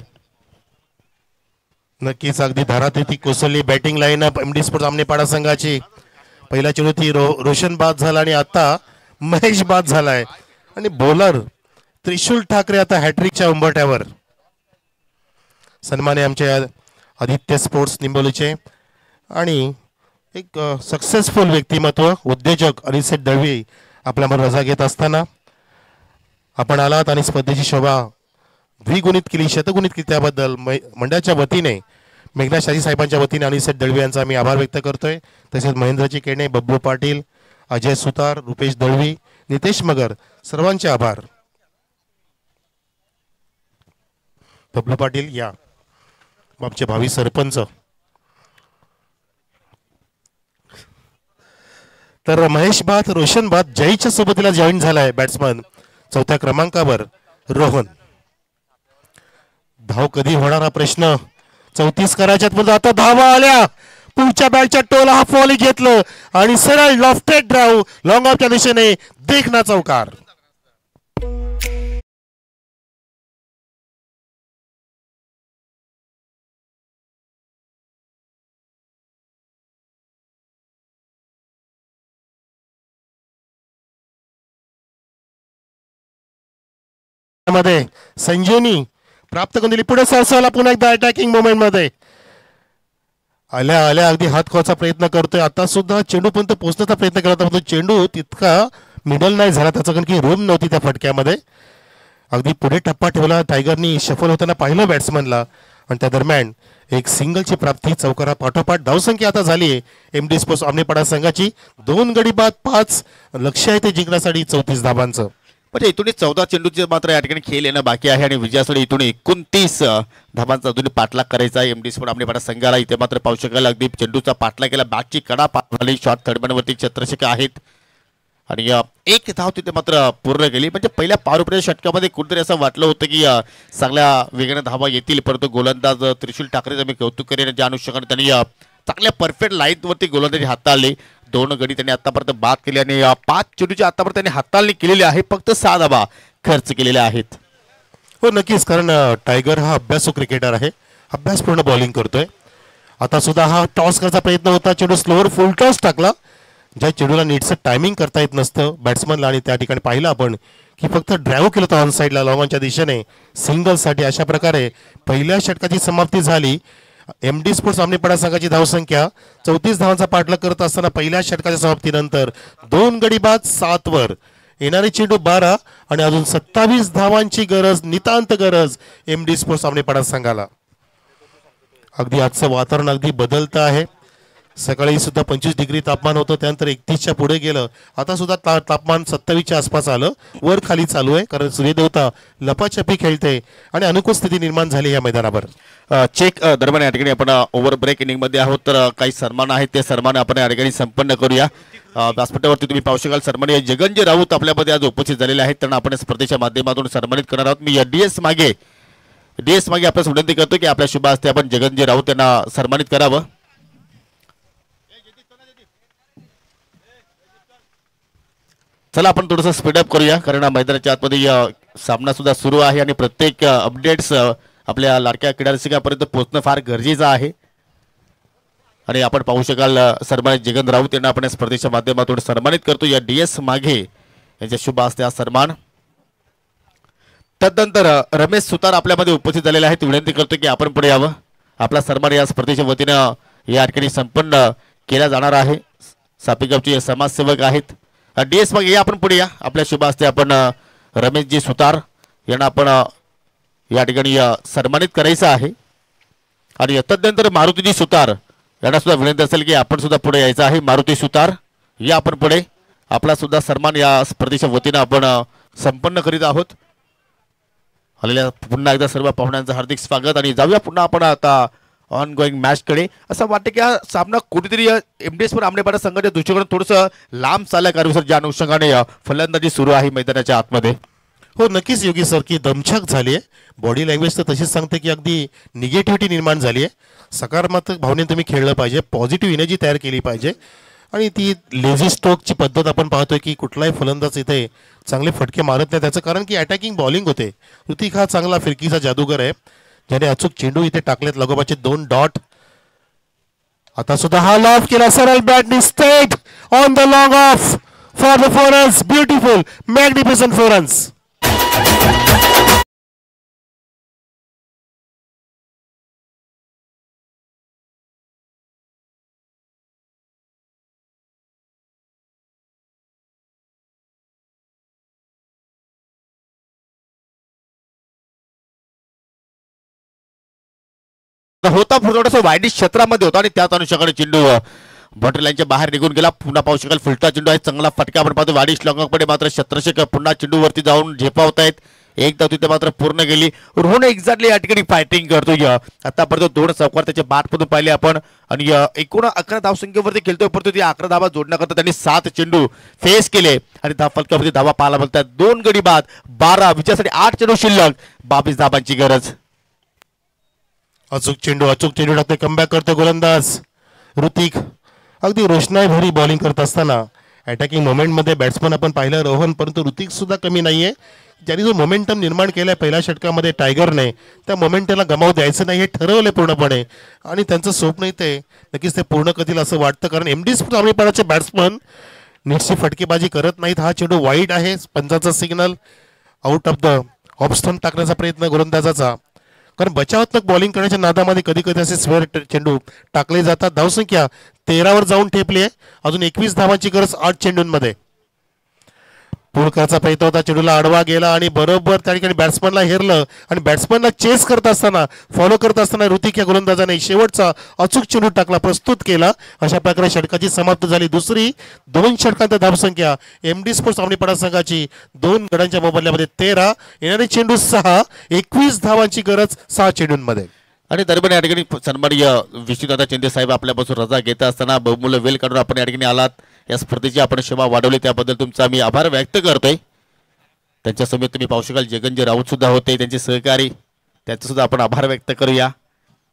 नक्कीच अगदी धारात ती कोसळली बॅटिंग लाईनअप MD स्पोर्ट्स आमनेपाडा संघाची. पहिल्या चेंडूत रोशन बाद झाला आणि आता महेश बाद झालाय. आणि बॉलर त्रिशूल ठाकरे आता हॅट्रिकच्या उंबरठ्यावर. सन्माने आमचे आदित्य स्पोर्ट्स निंबोलीचे आणि एक सक्सेसफुल व्यक्तिमत्व उद्योजक अनिसेट दळवी आपल्यावर रजा घेत असताना आपण आलात आणि स्पर्धेची शोभा द्विगुणित केली, शतगुणित केली. त्याबद्दल मंडळाच्या वतीने मेघनाथ शाही साहेबांच्या वतीने अनिसेट दळवी यांचा मी आभार व्यक्त करतोय. तसेच महेंद्रजी केणे, बब्बू पाटील, अजय सुतार, रुपेश दळवी, नितेश मगर सर्वांचे आभार. बब्बू पाटील या आमचे भावी सरपंच. तर महेश भात, रोशन भात जयच्या सोबतीला जॉईन झालाय बॅट्समन 4थ्या क्रमांकावर रोहन. धाव कधी होणार हा प्रश्न. 34 करायच्यात पण आता धावा आल्या. पुढच्या बॅटच्या टोला हा फॉली घेतलं आणि सरळ लॉफ्टेड ड्राइव्ह लॉंग ऑफच्या दिशेने देखना चौकार. मध्ये संजीवनी प्राप्त करून दिली. पुढे सरसावला पुन्हा एकदा अटॅकिंग मोमेंट मध्ये आल्या आल्या अगदी हात खोचा प्रयत्न करतोय. आता सुद्धा चेंडू पर्यंत पोहोचण्याचा प्रयत्न करत होतो. चेंडू तितका मिडल नाही झाला त्याचा, कारण की रूम नव्हती त्या फटक्यामध्ये. अगदी पुढे टप्पा ठेवला. टायगरनी शफल होताना पाहिलं बॅट्समनला आणि त्या दरम्यान एक सिंगलची प्राप्ती. चौकारा पाठोपाठ धावसंख्या आता झाली आहे MD स्पोर्ट्स आमनेपाडा संघाची. 2 गडी बाद 5 लक्ष आहे ते जिंकण्यासाठी 34 धावांचं. म्हणजे इथून 14 चेंडूचे मात्र या ठिकाणी खेळ येणं बाकी आहे. आणि विजयासाठी इथून 29 धावांचा अजून पाठलाग करायचा आहे MD स्पोर्ट आमनेपाडा संघाला. इथे मात्र पाहू शकाल अगदी चेंडूचा पाठलाग केला. बॅटची कडा पार झाली. शॉर्ट थर्डमॅनवरती चत्रशेखर आहेत आणि एक धाव तिथे मात्र पूर्ण केली. म्हणजे पहिल्या पावरप्लेच्या षटकामध्ये कुठेतरी असं वाटलं होतं की चांगल्या वेगाने धावा येतील, परंतु गोलंदाज त्रिशूल ठाकरेचं मी कौतुक करेन. ज्या अनुषंगाने त्यांनी चांगल्या परफेक्ट लाईनवरती गोलंदाजी हाताळली. 2 गडी त्यांनी आतापर्यंत बाद केले आणि 5 चेंडूची आतापर्यंत त्यांनी हाताळणी केलेली आहे. फक्त 6 धावा खर्च केलेल्या आहेत. हो नक्कीच, कारण टायगर हा अभ्यासू क्रिकेटर आहे. अभ्यासपूर्ण बॉलिंग करतोय. आता सुद्धा हा टॉस करायचा प्रयत्न होता. चेंडू स्लोअर फुल टॉस टाकला. ज्या चेंडूला नीटचं टायमिंग करता येत नसतं बॅट्समनला. आणि त्या ठिकाणी पाहिलं आपण की फक्त ड्राईव्ह केलं होतं ऑन साईडला लॉंगॉनच्या दिशेने सिंगलसाठी. अशा प्रकारे पहिल्या षटकाची समाप्ती झाली. MD स्पोर्ट्स आमनेपाडा संघाची धावसंख्या 34 धावांचा पाठलाग करत असताना पहिल्या षटकाच्या समाप्तीनंतर 2 गडी बाद 7 वर. येणारे चेंडू 12 आणि अजून 27 धावांची गरज, नितांत गरज MD स्पोर्ट्स आमनेपाडा संघाला. अगदी आजचं वातावरण अगदी बदलतं आहे. सकाळी सुद्धा 25 डिग्री तापमान होतं, त्यानंतर 31च्या पुढे गेलं. आता सुद्धा तापमान 27च्या आसपास आलं, वर खाली चालू आहे कारण सूर्यदेवता लपाछपी खेळते आणि अनुकूल स्थिती निर्माण झाली या मैदानावर. चेक दरम्यान या ठिकाणी आपण ओव्हर ब्रेक इनिंगमध्ये आहोत, तर काही सन्मान आहेत ते सन्मान आपण या ठिकाणी संपन्न करूया. व्यासपीठावरती तुम्ही पाहू शकाल सन्माननीय जगनजी राऊत आपल्यामध्ये आज उपस्थित झालेले आहेत, त्यांना आपण स्पर्धेच्या माध्यमातून सन्मानित करणार आहोत. मी डीएस मागे आपल्यास विनंती करतो की आपल्या शुभ हस्ते आपण जगनजी राऊत यांना सन्मानित करावं. चला आपण थोडंसं स्पीडअप करूया कारण मैदानाच्या आतमध्ये सामना सुद्धा सुरू आहे आणि प्रत्येक अपडेट्स आपल्या लाडक्या क्रीडा रसिकांपर्यंत पोहोचणं फार गरजेचं आहे. आणि आपण पाहू शकाल सन्मानित जगन राऊत यांना आपण स्पर्धेच्या माध्यमातून सन्मानित करतो. या डीएस मागे यांच्या शुभ हस्ते हा सन्मान. तदनंतर रमेश सुतार आपल्यामध्ये उपस्थित झालेले आहेत, विनंती करतो की आपण पुढे यावं. आपला सन्मान या स्पर्धेच्या वतीनं या ठिकाणी संपन्न केला जाणार आहे. सापिगावचे समाजसेवक आहेत डीएस मागे, या आपण पुढे या. आपल्या शुभ हस्ते आपण रमेशजी सुतार यांना आपण या ठिकाणी सन्मानित करायचं आहे. आणि तदनंतर मारुतीजी सुतार यांना सुद्धा विनंती असेल की आपण सुद्धा पुढे यायचं आहे. मारुती सुतार या आपण पुढे. आपला सुद्धा सन्मान या स्पर्धेच्या वतीनं आपण संपन्न करीत आहोत. आलेल्या पुन्हा एकदा सर्व पाहुण्यांचं हार्दिक स्वागत. आणि जाऊया पुन्हा आपण आता ऑन गोईंग मॅचकडे. असं वाटतं की हा सामना कुठेतरी एमडीएस पर आमनेपाडा संघाच्या दृष्टिकोनातून थोडंसं लांब चाललं कारण सर ज्या अनुषंगाने फलंदाजी सुरू आहे मैदानाच्या आतमध्ये. हो नक्कीच योगी सर की दमछाक झाली आहे. बॉडी लँग्वेज तर तशीच सांगते की अगदी निगेटिव्हिटी निर्माण झाली आहे. सकारात्मक भावनेने तुम्ही खेळलं पाहिजे, पॉझिटिव्ह एनर्जी तयार केली पाहिजे. आणि ती लेझी स्ट्रोकची पद्धत आपण पाहतोय की कुठलाही फलंदाज इथे चांगले फटके मारत नाही. त्याचं कारण की अटॅकिंग बॉलिंग होते. ऋतिक हा चांगला फिरकीचा जादूगर आहे ज्याने अचूक चेंडू इथे टाकलेत, लगोपाचे 2 डॉट. आता सुद्धा हा लॉफ केला सरळ बॅटनी straight on the long off for the 4 runs. Beautiful magnificent 4 runs. होता थोडासा वाईडिश क्षेत्रामध्ये होता आणि त्याच अनुषंगाने चेंडू बॉटल लाईनच्या बाहेर निघून गेला. पुन्हा पाहू शकाल फुलटा चेंडू आहे, चांगला फटका आपण पाहतो. वाईडिश लॉंगकडे मात्र क्षेत्ररक्षक पुन्हा चेंडूवरती जाऊन झेपावतायत. एक धाव तिथे मात्र पूर्ण गेली. रोहन एक्झॅक्टली या ठिकाणी फायटिंग करतोय. आतापर्यंत 2 चौकार त्याचे बॅटमधून पाहिले आपण आणि एकूण 11 धावसंख्येवरती खेळतोय, परंतु ती 11 धावा जोडण्याकरता त्यांनी 7 चेंडू फेस केले आणि धाव फलकावरती धावा पाहायला मिळतात. 2 गडी बाद 12 विजयासाठी 8 चेंडू शिल्लक, 22 धावांची गरज. अचूक चेंडू टाकते, कमबॅक करतो गोलंदाज ऋतिक. अगदी रोषणाई भरी बॉलिंग करत असताना अटॅकिंग मोमेंटमध्ये बॅट्समन आपण पाहिलं रोहन, परंतु ऋतिक सुद्धा कमी नाहीये. ज्यांनी जो मोमेंटम निर्माण केलाय पहिल्या षटकामध्ये टायगरने, त्या मोमेंटमला गमावू द्यायचं नाही हे ठरवलंय पूर्णपणे आणि त्यांचं स्वप्न इथे नक्कीच ते पूर्ण करतील असं वाटतं. कारण एमडीएस आम्हीपणाचे बॅट्समन नीटची फटकेबाजी करत नाहीत. हा चेंडू वाईट आहे, पंचाचा signal, out of the off stump टाकण्याचा प्रयत्न गोलंदाजाचा. कारण बचावात्मक बॉलिंग करण्याच्या नादामध्ये कधी कधी असे स्वेअर चेंडू टाकले जातात. धावसंख्या 13वर जाऊन ठेपली आहे. अजून 21 धावांची गरज 8 चेंडूंमध्ये. पुढकरचा प्रयत्न होता, चेंडूला आडवा गेला आणि बरोबर त्या ठिकाणी बॅट्समनला हेरलं आणि बॅट्समनला चेस करत असताना, फॉलो करत असताना ऋतिक या गोलंदाजाने शेवटचा अचूक चेंडू टाकला, प्रस्तुत केला. अशा प्रकारे षटकाची समाप्त झाली. दुसरी 2 षटकांत धावसंख्या एमडी स्पोर्ट्स आमनेपाडा संघाची 2 गड्यांच्या मोबदल्यामध्ये 13, येणारे चेंडू 6, 21 धावांची गरज 6 चेंडूंमध्ये. आणि दरम्यान या ठिकाणी सन्माननीय विष्णुदादा चिंदे साहेब आपल्यापासून रजा घेत असताना बहुमूल्य वेळ काढून आपण या ठिकाणी आलात. या स्पर्धेची आपण क्षमा वाढवली त्याबद्दल तुमचा मी आभार व्यक्त करतोय. त्यांच्या समेत तुम्ही पाहू शकाल जगनजी राऊत सुद्धा होते, त्यांचे सहकारी, त्यांचा सुद्धा आपण आभार व्यक्त करूया.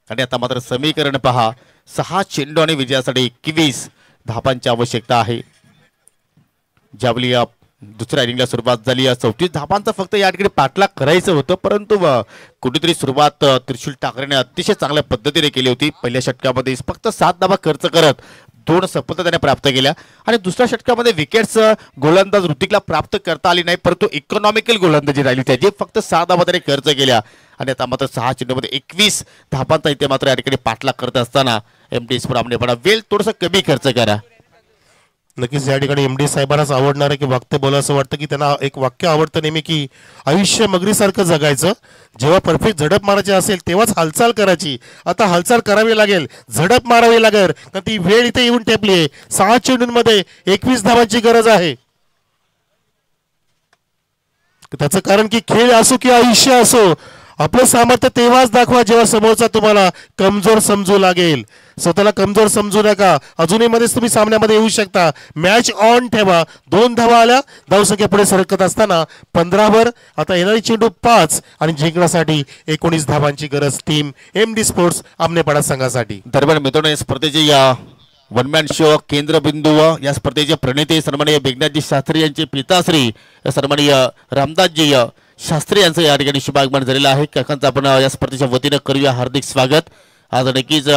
आणि आता मात्र समीकरण पहा, 6 चेंडू आणि विजयासाठी 21 धावांची आवश्यकता आहे. ज्यावेळी दुसऱ्या इनिंगला सुरुवात झाली, 34 धावांचा फक्त या ठिकाणी पाठलाग करायचं होतं, परंतु कुठेतरी सुरुवात त्रिशूल ठाकरेने अतिशय चांगल्या पद्धतीने केली होती. पहिल्या षटकामध्ये फक्त 7 धावा खर्च करत 2 सफलता त्याने प्राप्त केल्या आणि दुसऱ्या षटकामध्ये विकेट्स गोलंदाज ऋतिकला प्राप्त करता आली नाही, परंतु इकॉनॉमिकल गोलंदाजी राहिली, त्याची फक्त 6 धावा त्याने खर्च केल्या. आणि आता मात्र 6 चेंडूमध्ये 21 धावांचा इथे मात्र या ठिकाणी पाठलाग करत असताना एमडी स्पोर्ट्स आमनेपाडा वेळ थोडंसं कमी खर्च करा. नक्कीच या ठिकाणी MD साहेबांनाच आवडणार आहे की वाक्य बोला असं वाटतं की त्यांना एक वाक्य आवडतं नेहमी की आयुष्य मगरीसारखं जगायचं. जेव्हा परफेक्ट झडप मारायची असेल तेव्हाच हालचाल करायची. आता हालचाल करावी लागेल, झडप मारावी लागेल, कारण ती वेळ इथे येऊन टेपली आहे. 6 चेंडूंमध्ये 21 धावांची गरज आहे. त्याचं कारण की खेळ असो की आयुष्य असो, आपलं सामर्थ्य तेव्हाच दाखवा जेव्हा समोरचा तुम्हाला कमजोर समजू लागेल. स्वतःला कमजोर समजू नका. अजूनही मध्येच तुम्ही सामन्यामध्ये येऊ शकता. मॅच ऑन ठेवा. 2 धावा आल्या, धावसंख्या पुढे सरकत असताना 15वर आता येणारी चेंडू 5 आणि जिंकण्यासाठी 19 धावांची गरज टीम MD स्पोर्ट्स आमनेपाडा संघासाठी. दरम्यान मित्रांनो, या स्पर्धेचे या वन मॅन शो केंद्रबिंदू या स्पर्धेचे प्रणेते सन्माननीय मेघनाथजी शास्त्री यांचे पिताश्री सन्माननीय रामदासजी शास्त्री यांचं या ठिकाणी शुभागमन झालेलं आहे. काकांचं आपण या स्पर्धेच्या वतीनं करूया हार्दिक स्वागत. आज नक्कीच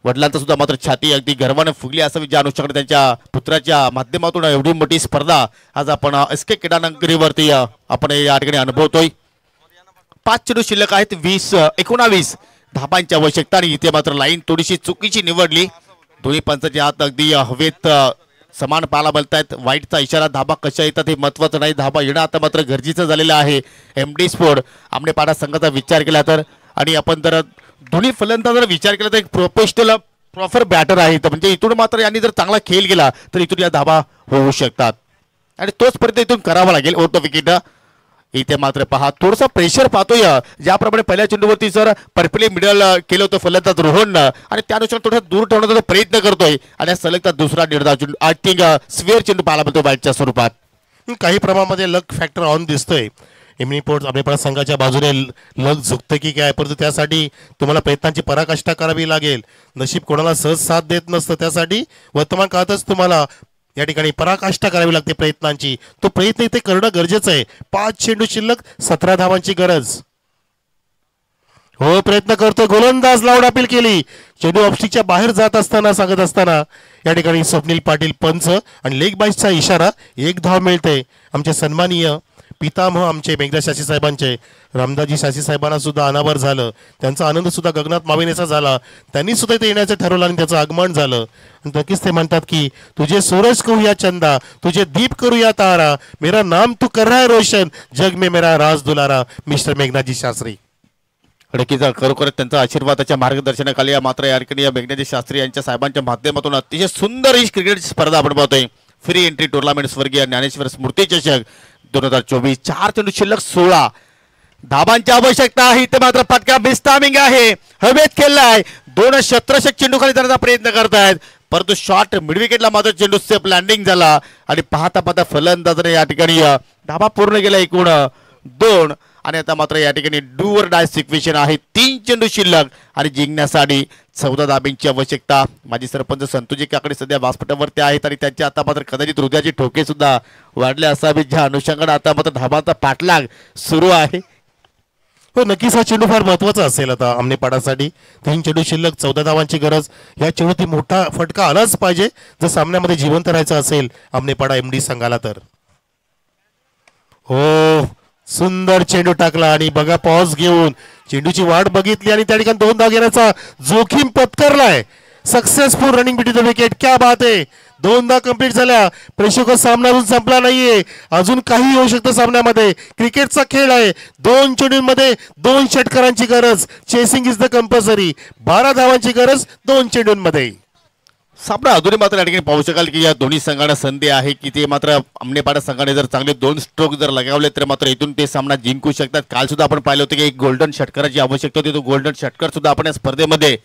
वडिलांचं सुद्धा मात्र छाती अगदी गर्वाने फुगली असावी ज्या अनुषंगाने त्यांच्या पुत्राच्या माध्यमातून एवढी मोठी स्पर्धा आज आपण SK क्रीडानगरीवरती आपण या ठिकाणी अनुभवतोय. 5 चेंडू शिल्लक आहेत, 19 धाबांची आवश्यकता आणि इथे मात्र लाईन थोडीशी चुकीची निवडली. दोन्ही पंचांच्या हात अगदी हवेत समान पाला बोलतायत. वाईटचा इशारा, धाबा कशा येतात हे महत्वाचं नाही, धाबा येणं आता मात्र गरजेचं झालेलं आहे. MD स्पोर्ट आमनेपाडा संघाचा विचार केला तर आणि आपण जर दोन्ही फलंदाज विचार केला तर एक प्रोफेशनल प्रॉपर बॅटर आहे. तर म्हणजे इथून मात्र यांनी जर चांगला खेळ केला तर इथून या धाबा होऊ शकतात आणि तोच प्रयत्न इथून करावा लागेल. ओव्हर द विकेट इथे मात्र पहा थोडंसं प्रेशर पाहतोय. ज्याप्रमाणे पहिल्या चेंडूवरती सर परफेक्टली मिडल केलं होतं फलंदाज रोहननं आणि त्यानुसार थोडं दूर ठेवण्याचा प्रयत्न करतोय आणि सलगता दुसरा निर्धार चेंडू आय थिंक स्वेअर चेंडू पाहायला मिळतो बॅटच्या स्वरूपात. काही प्रमाणामध्ये लक फॅक्टर ऑन दिसतोय. MD स्पोर्ट्स आमनेपाडा संघाच्या बाजूने लक झुकतं की काय, परंतु त्यासाठी तुम्हाला प्रयत्नांची पराकाष्ठा करावी लागेल. नशीब कोणाला सहज साथ देत नसतं. त्यासाठी वर्तमान काळातच तुम्हाला या ठिकाणी पराकाष्ठा करावी लागते प्रयत्नांची. तो प्रयत्न इथे करणं गरजेचं आहे. 5 चेंडू शिल्लक, 17 धावांची गरज. हो, प्रयत्न करतो गोलंदाज, लाऊड अपील केली. चेंडू ऑफस्टिकच्या बाहेर जात असताना सांगत असताना या ठिकाणी स्वप्नील पाटील पंच आणि लेग बाईसचा इशारा. 1 धाव मिळते. आमचे सन्माननीय पितामह आमचे मेघनाथ शास्त्री साहेबांचे रामदासजी शास्त्री साहेबांना सुद्धा अनावर झालं. त्यांचा आनंद सुद्धा गगनात मावेनासा झाला. त्यांनी सुद्धा इथे येण्याचं ठरवलं आणि त्याचं आगमन झालं. आणि नक्कीच ते म्हणतात की तुझे सूरज करूया चंदा, तुझे दीप करूया तारा, मेरा नाम तू कर रहा है रोशन, जग में मेरा राज दुलारा, मिस्टर मेघनाथजी शास्त्री. खडकीचा खरोखर त्यांचा आशीर्वादाच्या मार्गदर्शनाखाली मात्र या ठिकाणी या मेघनाथजी शास्त्री यांच्या साहेबांच्या माध्यमातून अतिशय सुंदर ही क्रिकेट स्पर्धा आपण पाहतोय. फ्री एंट्री टुर्नामेंट स्वर्गीय ज्ञानेश्वर स्मृती चषक 2024. 4 चेंडू शिल्लक, 16 धाबांची आवश्यकता आहे. इथे मात्र फटका मिसटायमिंग आहे, हवेत खेळलाय. 2 शत्रशक चेंडू खाली जाण्याचा प्रयत्न करतायत परंतु शॉट मिड विकेटला मात्र चेंडू सेफ लँडिंग झाला आणि पाहता पाहता फलंदाजाने या ठिकाणी धाबा पूर्ण केला. एकूण 2 आणि आता मात्र या ठिकाणी डू और डाय सिच्युएशन आहे. 3 चेंडू शिल्लक आणि जिंकण्यासाठी 14 धाब्यांची आवश्यकता. माजी सरपंच संतोजी काकडे सध्या व्यासपीठावरती आहेत आणि त्यांच्या आता मात्र कदाचित हृदयाचे ठोके सुद्धा वाढले असावेत ज्या अनुषंगाने आता मात्र धाबांचा पाठलाग सुरू आहे. हो, नक्कीच हा चेंडू फार महत्वाचा असेल आता आमनेपाडासाठी. 3 चेंडू शिल्लक, 14 धावांची गरज. या चेंडूत मोठा फटका आलाच पाहिजे जर सामन्यामध्ये जिवंत राहायचं असेल आमनेपाडा MD संघाला तर. हो, सुंदर चेंडू टाकला आणि बघा पॉज घेऊन चेंडूची वाट बघितली आणि त्या ठिकाणी 2 धाव घेण्याचा जोखीम पत्करलाय. Successful running between the wicket. क्या बात आहे. 2 धाव कंप्लीट झाल्या. प्रेक्षक सामना अजून संपला नाहीये. अजून काही होऊ शकतं सामन्यामध्ये. क्रिकेटचा खेळ आहे. 2 चेंडूंमध्ये 2 षटकारांची गरज. Chasing is the compulsory. 12 धावांची गरज 2 चेंडूंमध्ये. सामना अजूनही मात्र या ठिकाणी पाहू शकाल की या दोन्ही संघांना संधी आहे की ते मात्र आमनेपाडा संघाने जर चांगले 2 स्ट्रोक जर लगावले तर मात्र इथून ते सामना जिंकू शकतात. काल सुद्धा आपण पाहिलं होतं की एक गोल्डन षटकाराची आवश्यकता होती. तो गोल्डन षटकार सुद्धा आपण या स्पर्धेमध्ये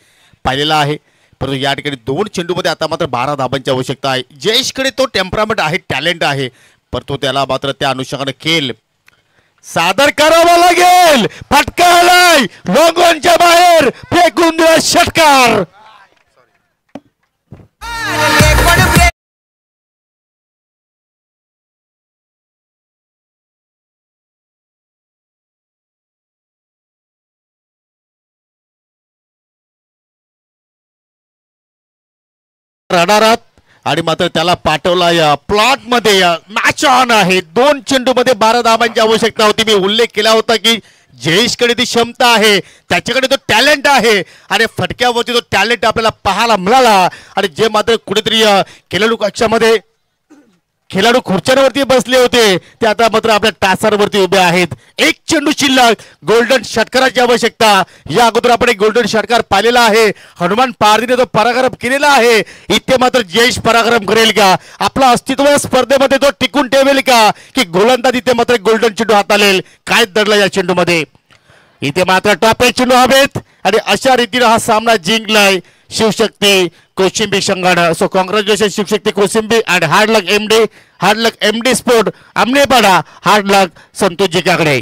पाहिलेला आहे. परंतु या ठिकाणी 2 चेंडूमध्ये आता मात्र 12 धाबांची आवश्यकता आहे. जयेशकडे तो टेम्परामेंट आहे, टॅलेंट आहे, परंतु त्याला मात्र त्या अनुषंगाने खेळ सादर करावा लागेल. फटका आलाय, लॉंगॉनच्या बाहेर फेकून दिला षटकार. रडारात आणि मात्र त्याला पाठवला या प्लॉट मध्ये. मॅच ऑन आहे. 2 चेंडू मध्ये 12 धाबांची आवश्यकता होती. मी उल्लेख केला होता की जयेशकडे ती क्षमता आहे, त्याच्याकडे तो टॅलेंट आहे आणि फटक्यावरती तो टॅलेंट आपल्याला पाहायला मिळाला आणि जे मात्र कुठेतरी खेळाडू कक्षामध्ये खेळाडू खुर्च्यांवरती बसले होते ते आता मात्र आपल्या टासांवरती उभे आहेत. एक चेंडू शिल्लक. गोल्डन षटकाराची आवश्यकता. या अगोदर आपण एक गोल्डन षटकार पाहिलेला आहे. हनुमान पारधीने तो पराक्रम केलेला आहे. इथे मात्र जयेश पराक्रम करेल का? आपला अस्तित्व स्पर्धेमध्ये तो टिकून ठेवेल का की गोलंदाज इथे मात्र गोल्डन चेंडू हाताळेल? काय दडला या चेंडूमध्ये? इथे मात्र टॉप एक चेंडू हवेत आणि अशा रीतीने हा सामना जिंकलाय शिवशक्ती कोशिंबी संघानं. So congratulation Shivshakti Koshimbi and hard luck MD sport Amnepada. Hard luck Santoshji Kakade.